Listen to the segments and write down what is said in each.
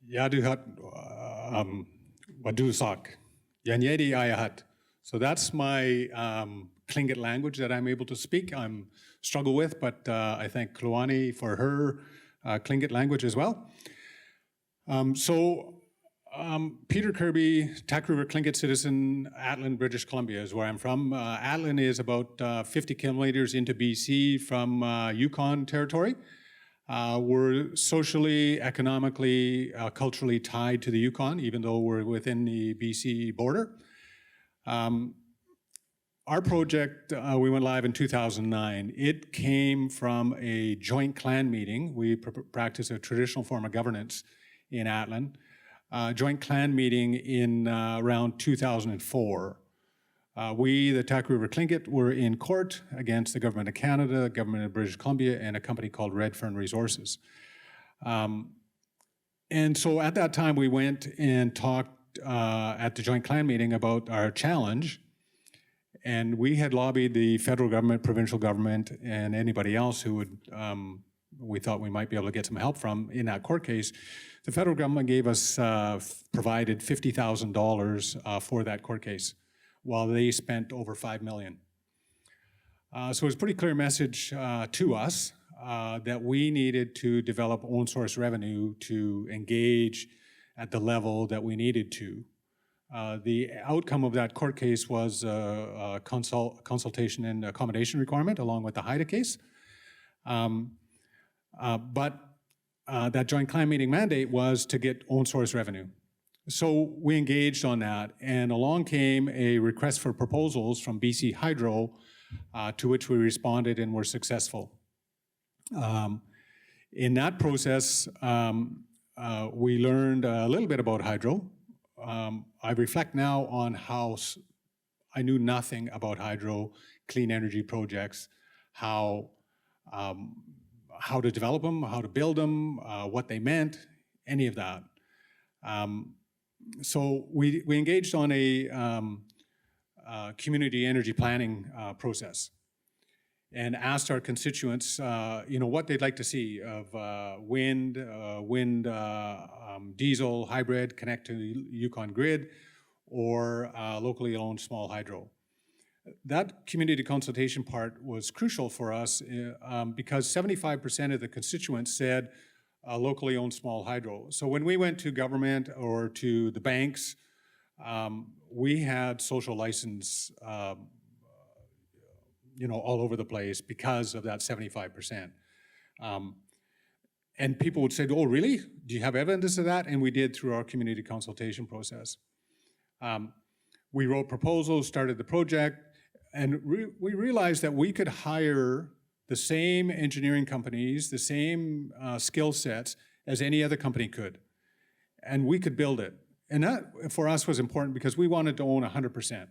Yaduhat Wadusak, Yanyedi Ayahat. So that's my Tlingit language that I'm able to speak. I'm struggle with, but I thank Kluani for her Tlingit language as well. Peter Kirby, Tack River Tlingit citizen, Atlin, British Columbia is where I'm from. Atlin is about 50 kilometers into BC from Yukon territory. We're socially, economically, culturally tied to the Yukon, even though we're within the BC border. Our project, we went live in 2009. It came from a joint clan meeting. We practice a traditional form of governance in Atlin. Joint clan meeting in around 2004. We, the Tack River Tlingit, were in court against the Government of Canada, the Government of British Columbia, and a company called Red Fern Resources. And so at that time, we went and talked at the joint clan meeting about our challenge. And we had lobbied the federal government, provincial government, and anybody else who would, we thought we might be able to get some help from in that court case. The federal government gave us, provided $50,000 for that court case, while they spent over $5 million. So it was a pretty clear message to us that we needed to develop own source revenue to engage at the level that we needed to. The outcome of that court case was a consultation and accommodation requirement along with the Haida case. But that joint clan meeting mandate was to get own source revenue. So we engaged on that, and along came a request for proposals from BC Hydro, to which we responded and were successful. In that process, we learned a little bit about hydro. I reflect now on how I knew nothing about hydro, clean energy projects, how to develop them, how to build them, what they meant, any of that. So we engaged on a community energy planning process and asked our constituents, what they'd like to see of wind, diesel, hybrid, connect to the Yukon grid, or locally owned small hydro. That community consultation part was crucial for us because 75% of the constituents said locally owned small hydro. So when we went to government or to the banks, we had social license all over the place because of that 75%. And people would say, oh, really? Do you have evidence of that? And we did through our community consultation process. We wrote proposals, started the project, and we realized that we could hire the same engineering companies, the same skill sets as any other company could. And we could build it. And that, for us, was important because we wanted to own 100%.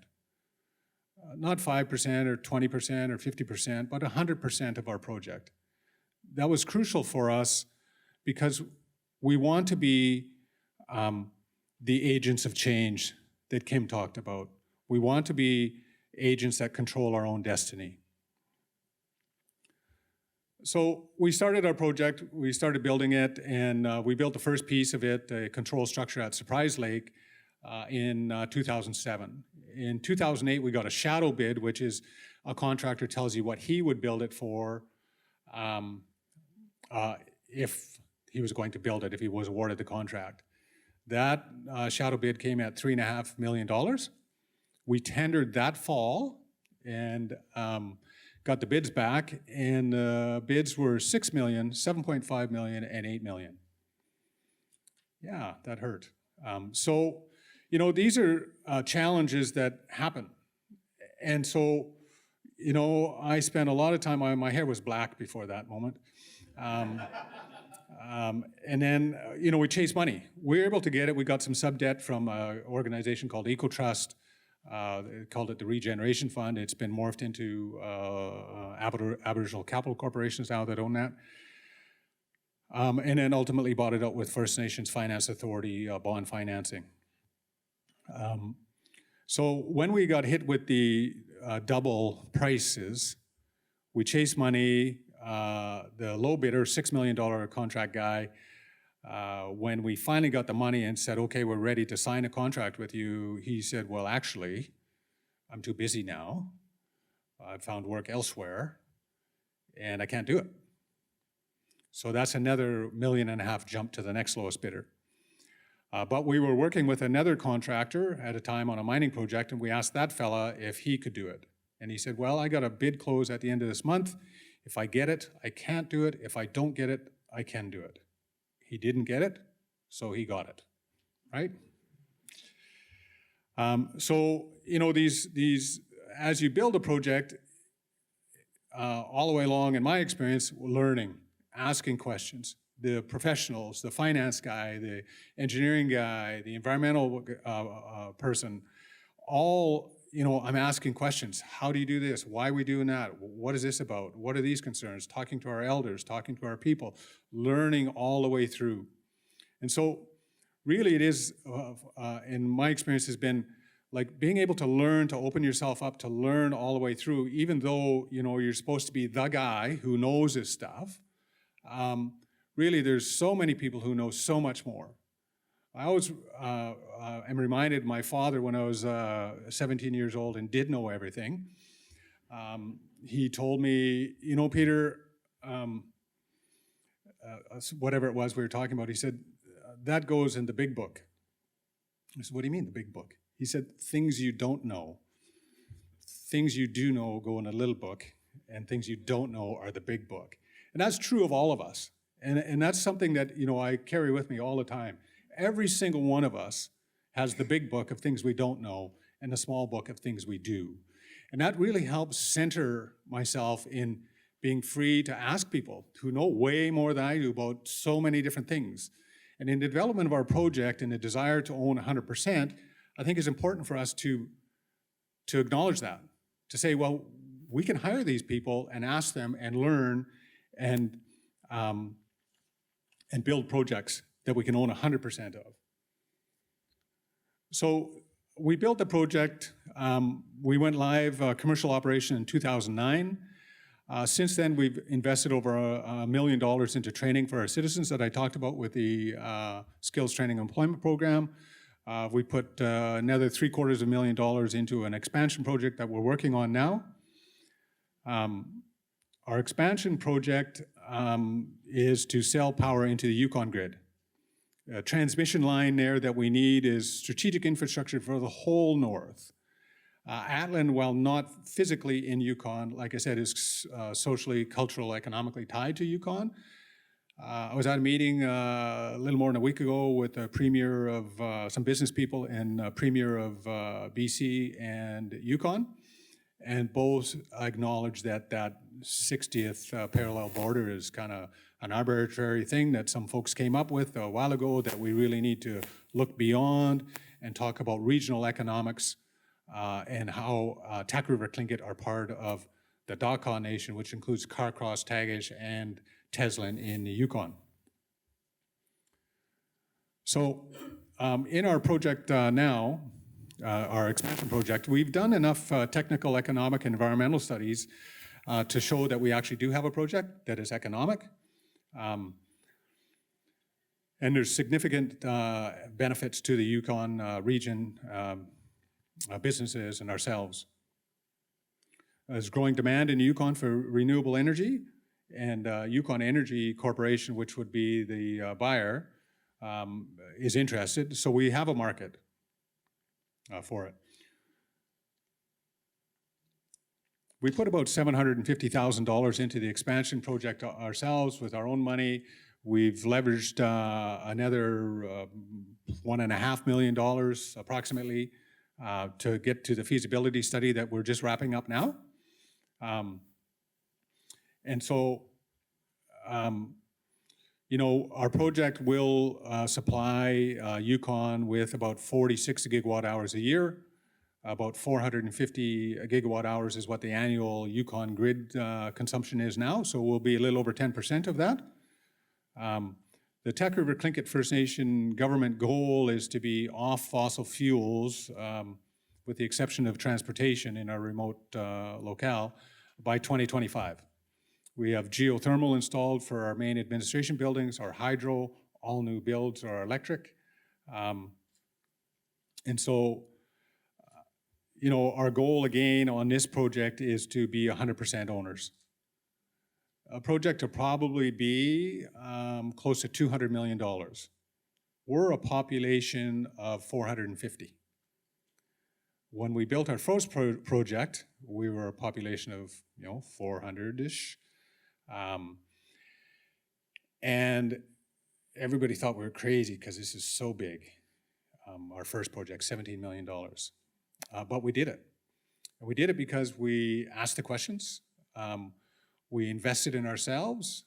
Not 5% or 20% or 50%, but 100% of our project. That was crucial for us because we want to be the agents of change that Kim talked about. We want to be agents that control our own destiny. So we started our project, we started building it, and we built the first piece of it, a control structure at Surprise Lake, in 2007. In 2008, we got a shadow bid, which is a contractor tells you what he would build it for if he was going to build it, if he was awarded the contract. That shadow bid came at $3.5 million. We tendered that fall and got the bids back, and the bids were $6 million, $7.5 million, and $8 million. Yeah, that hurt. So, these are challenges that happen. And so, I spent a lot of time, my hair was black before that moment. And then, we chased money. We were able to get it. We got some sub-debt from an organization called EcoTrust. They called it the Regeneration Fund. It's been morphed into Aboriginal Capital Corporations now that own that. And then ultimately bought it out with First Nations Finance Authority bond financing. So when we got hit with the double prices, we chased money. The low bidder, $6 million contract guy, When we finally got the money and said, okay, we're ready to sign a contract with you, he said, well, actually, I'm too busy now. I've found work elsewhere, and I can't do it. So that's another $1.5 million jump to the next lowest bidder. But we were working with another contractor at a time on a mining project, and we asked that fella if he could do it. And he said, well, I got a bid close at the end of this month. If I get it, I can't do it. If I don't get it, I can do it. He didn't get it, so he got it, right? So, you know, these as you build a project, all the way along, in my experience, learning, asking questions. The professionals, the finance guy, the engineering guy, the environmental person, all, you know, I'm asking questions. How do you do this? Why are we doing that? What is this about? What are these concerns? Talking to our elders, talking to our people, learning all the way through. And so really it is, in my experience, has been like being able to learn, to open yourself up, to learn all the way through, even though, you know, you're supposed to be the guy who knows this stuff. Really, there's so many people who know so much more. I always am reminded my father, when I was 17 years old and did know everything, he told me, you know, Peter, whatever it was we were talking about, he said, that goes in the big book. I said, what do you mean, the big book? He said, things you don't know. Things you do know go in a little book, and things you don't know are the big book. And that's true of all of us. And that's something that, you know, I carry with me all the time. Every single one of us has the big book of things we don't know and the small book of things we do. And that really helps center myself in being free to ask people who know way more than I do about so many different things. And in the development of our project and the desire to own 100%, I think it's important for us to acknowledge that, to say, well, we can hire these people and ask them and learn and build projects that we can own 100% of. So we built the project. We went live commercial operation in 2009. Since then, we've invested over $1 million into training for our citizens that I talked about with the Skills Training Employment Program. We put another $750,000 into an expansion project that we're working on now. Our expansion project is to sell power into the Yukon grid. A transmission line there that we need is strategic infrastructure for the whole north. Atlan, while not physically in Yukon, like I said, is socially, cultural, economically tied to Yukon. I was at a meeting a little more than a week ago with the premier of some business people and premier of BC and Yukon, and both acknowledged that that 60th parallel border is kind of an arbitrary thing that some folks came up with a while ago, that we really need to look beyond and talk about regional economics and how Tack River Tlingit are part of the Dakan Nation, which includes Carcross, Tagish, and Teslin in the Yukon. So in our project now, our expansion project, we've done enough technical, economic, and environmental studies to show that we actually do have a project that is economic. And there's significant benefits to the Yukon region, businesses, and ourselves. There's growing demand in Yukon for renewable energy, and Yukon Energy Corporation, which would be the buyer, is interested. So we have a market for it. We put about $750,000 into the expansion project ourselves with our own money. We've leveraged another $1.5 million approximately to get to the feasibility study that we're just wrapping up now. And so, you know, our project will supply Yukon with about 46 gigawatt hours a year. About 450 gigawatt hours is what the annual Yukon grid consumption is now, so we'll be a little over 10% of that. The Tack River Tlingit First Nation government goal is to be off fossil fuels, with the exception of transportation in our remote locale, by 2025. We have geothermal installed for our main administration buildings, our hydro, all new builds are electric. And so, our goal again on this project is to be 100% owners. A project to probably be close to $200 million. We're a population of 450. When we built our first project, we were a population of 400-ish. And everybody thought we were crazy because this is so big. Our first project, $17 million. But we did it. And we did it because we asked the questions. We invested in ourselves.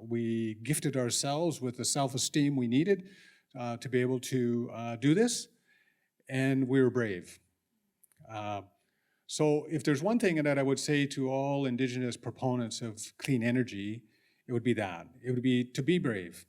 We gifted ourselves with the self-esteem we needed to be able to do this. And we were brave. So if there's one thing that I would say to all Indigenous proponents of clean energy, it would be that. It would be to be brave.